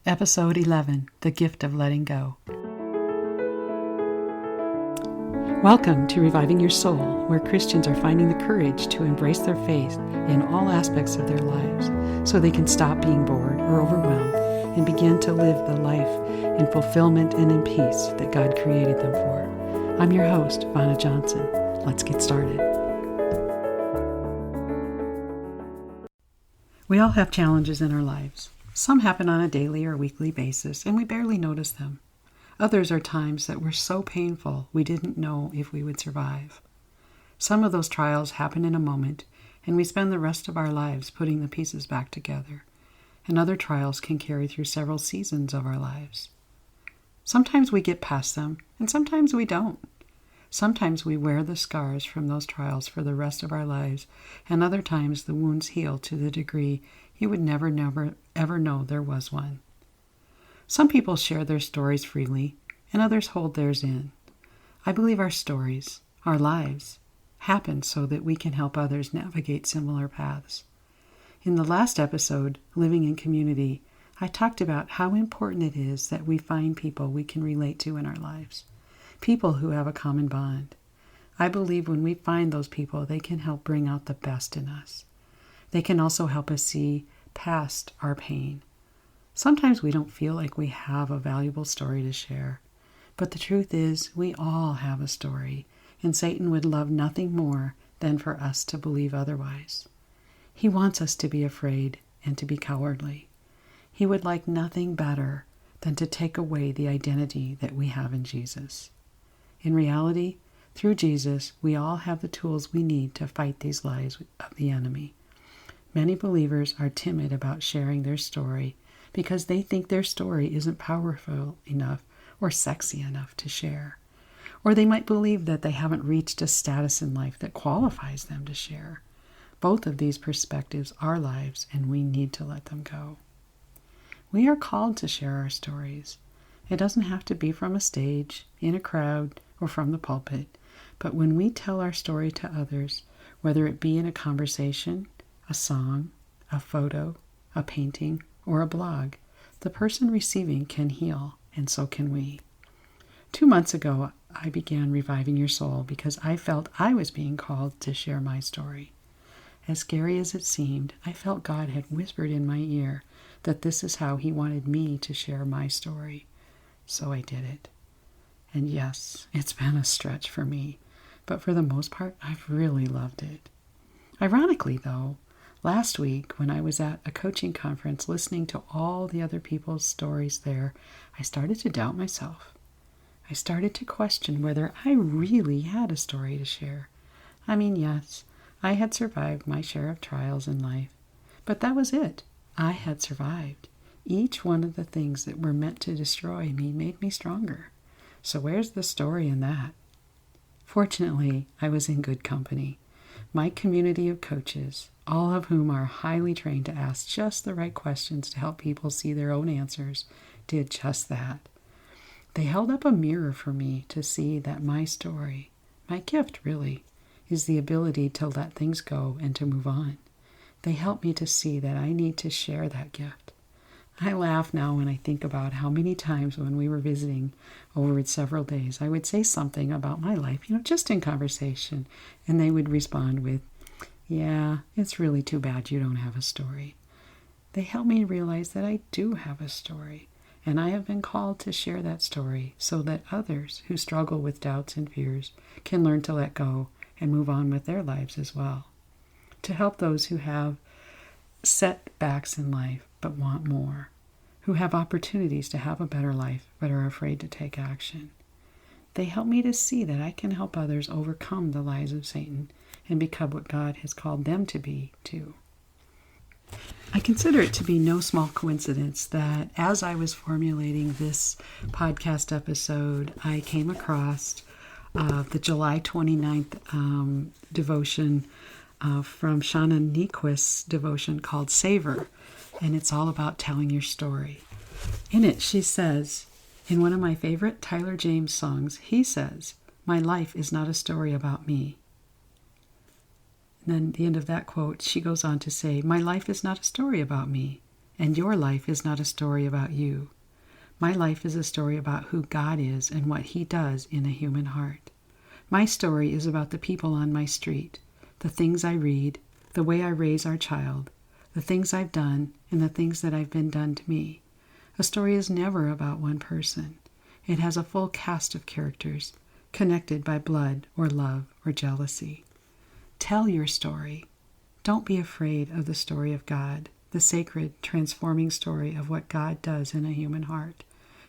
Episode 11, The Gift of Letting Go. Welcome to Reviving Your Soul, where Christians are finding the courage to embrace their faith in all aspects of their lives so they can stop being bored or overwhelmed and begin to live the life in fulfillment and in peace that God created them for. I'm your host, Vanna Johnson. Let's get started. We all have challenges in our lives. Some happen on a daily or weekly basis, and we barely notice them. Others are times that were so painful we didn't know if we would survive. Some of those trials happen in a moment, and we spend the rest of our lives putting the pieces back together. And other trials can carry through several seasons of our lives. Sometimes we get past them, and sometimes we don't. Sometimes we wear the scars from those trials for the rest of our lives, and other times the wounds heal to the degree you would never, ever know there was one. Some people share their stories freely, and others hold theirs in. I believe our stories, our lives, happen so that we can help others navigate similar paths. In the last episode, Living in Community, I talked about how important it is that we find people we can relate to in our lives, people who have a common bond. I believe when we find those people, they can help bring out the best in us. They can also help us see past our pain. Sometimes we don't feel like we have a valuable story to share, but the truth is we all have a story, and Satan would love nothing more than for us to believe otherwise. He wants us to be afraid and to be cowardly. He would like nothing better than to take away the identity that we have in Jesus. In reality, through Jesus, we all have the tools we need to fight these lies of the enemy. Many believers are timid about sharing their story because they think their story isn't powerful enough or sexy enough to share. Or they might believe that they haven't reached a status in life that qualifies them to share. Both of these perspectives are lives, and we need to let them go. We are called to share our stories. It doesn't have to be from a stage, in a crowd, or from the pulpit. But when we tell our story to others, whether it be in a conversation, a song, a photo, a painting, or a blog, the person receiving can heal, and so can we. 2 months ago, I began Reviving Your Soul because I felt I was being called to share my story. As scary as it seemed, I felt God had whispered in my ear that this is how He wanted me to share my story. So I did it. And yes, it's been a stretch for me, but for the most part, I've really loved it. Ironically, though, last week, when I was at a coaching conference listening to all the other people's stories there, I started to doubt myself. I started to question whether I really had a story to share. I mean, yes, I had survived my share of trials in life, but that was it. I had survived. Each one of the things that were meant to destroy me made me stronger. So where's the story in that? Fortunately, I was in good company. My community of coaches, all of whom are highly trained to ask just the right questions to help people see their own answers, did just that. They held up a mirror for me to see that my story, my gift really, is the ability to let things go and to move on. They helped me to see that I need to share that gift. I laugh now when I think about how many times when we were visiting over several days, I would say something about my life, just in conversation, and they would respond with, "Yeah, it's really too bad you don't have a story." They helped me realize that I do have a story, and I have been called to share that story so that others who struggle with doubts and fears can learn to let go and move on with their lives as well. To help those who have setbacks in life but want more, who have opportunities to have a better life but are afraid to take action. They help me to see that I can help others overcome the lies of Satan and become what God has called them to be, too. I consider it to be no small coincidence that as I was formulating this podcast episode, I came across the July 29th devotion from Shauna Niequist's devotion called Savor, and it's all about telling your story. In it, she says, in one of my favorite Tyler James songs, he says, "My life is not a story about me." And then at the end of that quote, she goes on to say, "My life is not a story about me. And your life is not a story about you. My life is a story about who God is and what He does in a human heart. My story is about the people on my street, the things I read, the way I raise our child, the things I've done, and the things that have been done to me. A story is never about one person. It has a full cast of characters, connected by blood or love or jealousy. Tell your story. Don't be afraid of the story of God, the sacred, transforming story of what God does in a human heart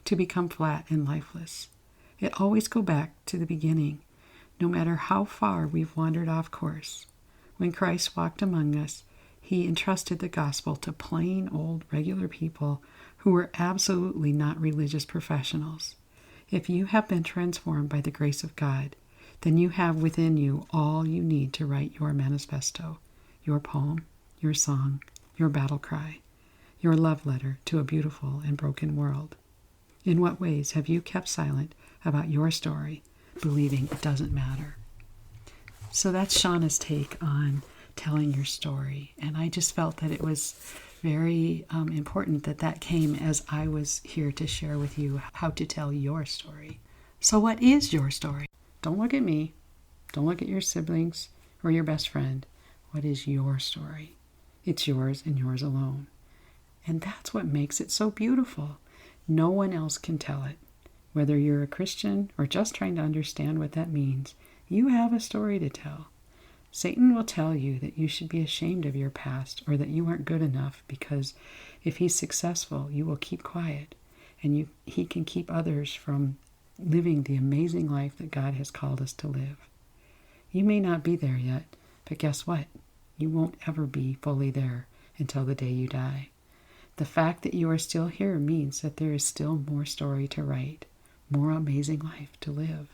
to become flat and lifeless. It always goes back to the beginning, no matter how far we've wandered off course. When Christ walked among us, He entrusted the gospel to plain, old, regular people who were absolutely not religious professionals. If you have been transformed by the grace of God, then you have within you all you need to write your manifesto, your poem, your song, your battle cry, your love letter to a beautiful and broken world. In what ways have you kept silent about your story, believing it doesn't matter? So that's Shauna's take on telling your story. And I just felt that it was very important that that came as I was here to share with you how to tell your story. So what is your story? Don't look at me. Don't look at your siblings or your best friend. What is your story? It's yours and yours alone. And that's what makes it so beautiful. No one else can tell it. Whether you're a Christian or just trying to understand what that means, you have a story to tell. Satan will tell you that you should be ashamed of your past or that you aren't good enough because if he's successful, you will keep quiet and he can keep others from living the amazing life that God has called us to live. You may not be there yet, but guess what? You won't ever be fully there until the day you die. The fact that you are still here means that there is still more story to write, more amazing life to live.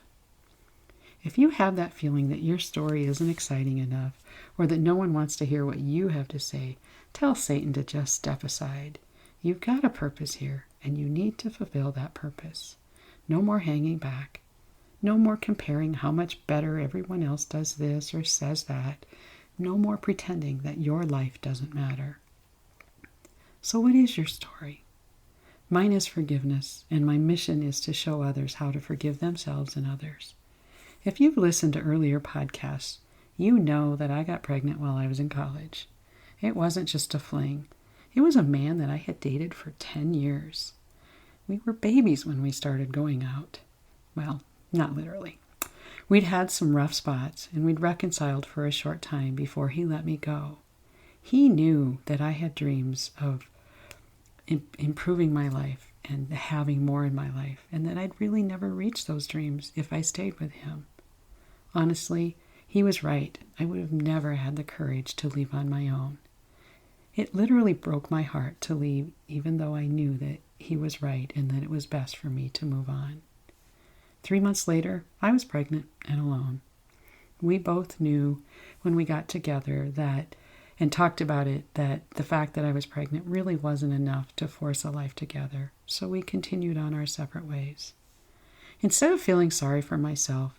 If you have that feeling that your story isn't exciting enough or that no one wants to hear what you have to say, tell Satan to just step aside. You've got a purpose here, and you need to fulfill that purpose. No more hanging back. No more comparing how much better everyone else does this or says that. No more pretending that your life doesn't matter. So what is your story? Mine is forgiveness, and my mission is to show others how to forgive themselves and others. If you've listened to earlier podcasts, you know that I got pregnant while I was in college. It wasn't just a fling. It was a man that I had dated for 10 years. We were babies when we started going out. Well, not literally. We'd had some rough spots, and we'd reconciled for a short time before he let me go. He knew that I had dreams of improving my life and having more in my life, and that I'd really never reach those dreams if I stayed with him. Honestly, he was right. I would have never had the courage to leave on my own. It literally broke my heart to leave, even though I knew that he was right and that it was best for me to move on. 3 months later, I was pregnant and alone. We both knew when we got together and talked about it, that the fact that I was pregnant really wasn't enough to force a life together, so we continued on our separate ways. Instead of feeling sorry for myself,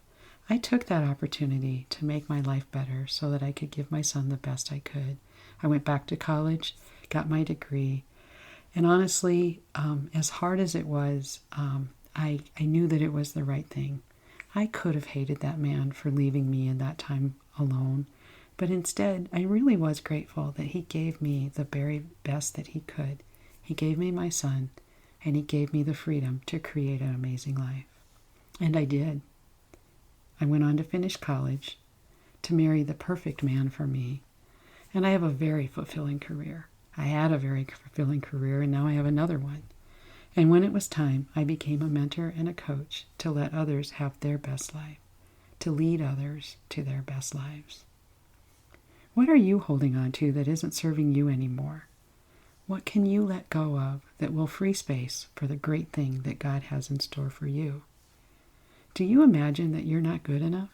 I took that opportunity to make my life better so that I could give my son the best I could. I went back to college, got my degree, and honestly, as hard as it was, I knew that it was the right thing. I could have hated that man for leaving me in that time alone, but instead, I really was grateful that he gave me the very best that he could. He gave me my son, and he gave me the freedom to create an amazing life. And I did. I went on to finish college, to marry the perfect man for me, and I have a very fulfilling career. I had a very fulfilling career, and now I have another one. And when it was time, I became a mentor and a coach to let others have their best life, to lead others to their best lives. What are you holding on to that isn't serving you anymore? What can you let go of that will free space for the great thing that God has in store for you? Do you imagine that you're not good enough?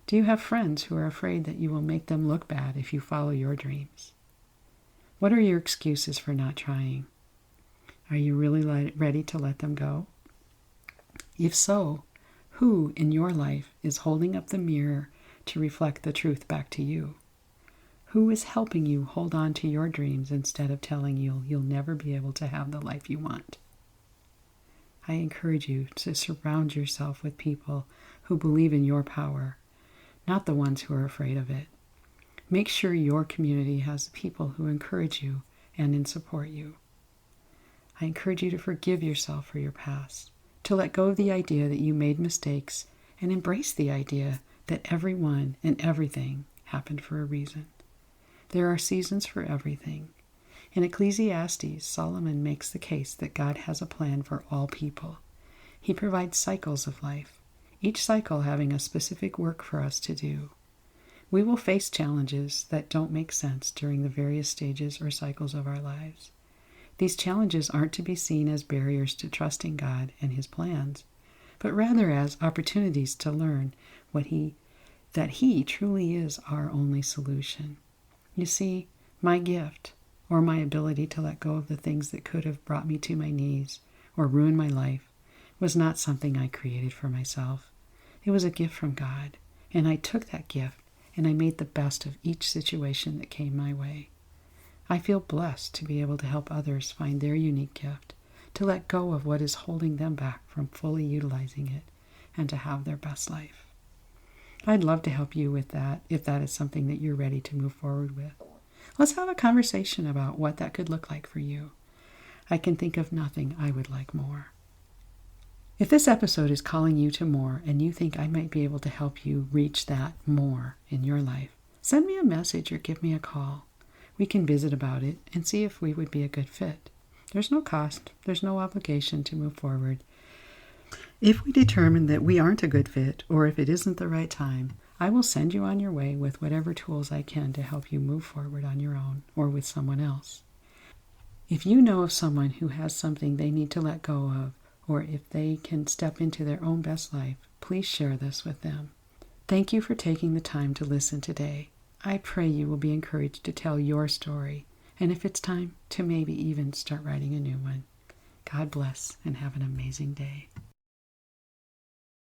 Do you have friends who are afraid that you will make them look bad if you follow your dreams? What are your excuses for not trying? Are you really ready to let them go? If so, who in your life is holding up the mirror to reflect the truth back to you? Who is helping you hold on to your dreams instead of telling you you'll never be able to have the life you want? I encourage you to surround yourself with people who believe in your power, not the ones who are afraid of it. Make sure your community has people who encourage you and support you. I encourage you to forgive yourself for your past, to let go of the idea that you made mistakes and embrace the idea that everyone and everything happened for a reason. There are seasons for everything. In Ecclesiastes, Solomon makes the case that God has a plan for all people. He provides cycles of life, each cycle having a specific work for us to do. We will face challenges that don't make sense during the various stages or cycles of our lives. These challenges aren't to be seen as barriers to trusting God and His plans, but rather as opportunities to learn that He truly is our only solution. You see, my gift, or my ability to let go of the things that could have brought me to my knees or ruined my life, was not something I created for myself. It was a gift from God, and I took that gift and I made the best of each situation that came my way. I feel blessed to be able to help others find their unique gift, to let go of what is holding them back from fully utilizing it, and to have their best life. I'd love to help you with that if that is something that you're ready to move forward with. Let's have a conversation about what that could look like for you. I can think of nothing I would like more. If this episode is calling you to more and you think I might be able to help you reach that more in your life, send me a message or give me a call. We can visit about it and see if we would be a good fit. There's no cost, there's no obligation to move forward. If we determine that we aren't a good fit, or if it isn't the right time, I will send you on your way with whatever tools I can to help you move forward on your own or with someone else. If you know of someone who has something they need to let go of, or if they can step into their own best life, please share this with them. Thank you for taking the time to listen today. I pray you will be encouraged to tell your story, and if it's time, to maybe even start writing a new one. God bless and have an amazing day.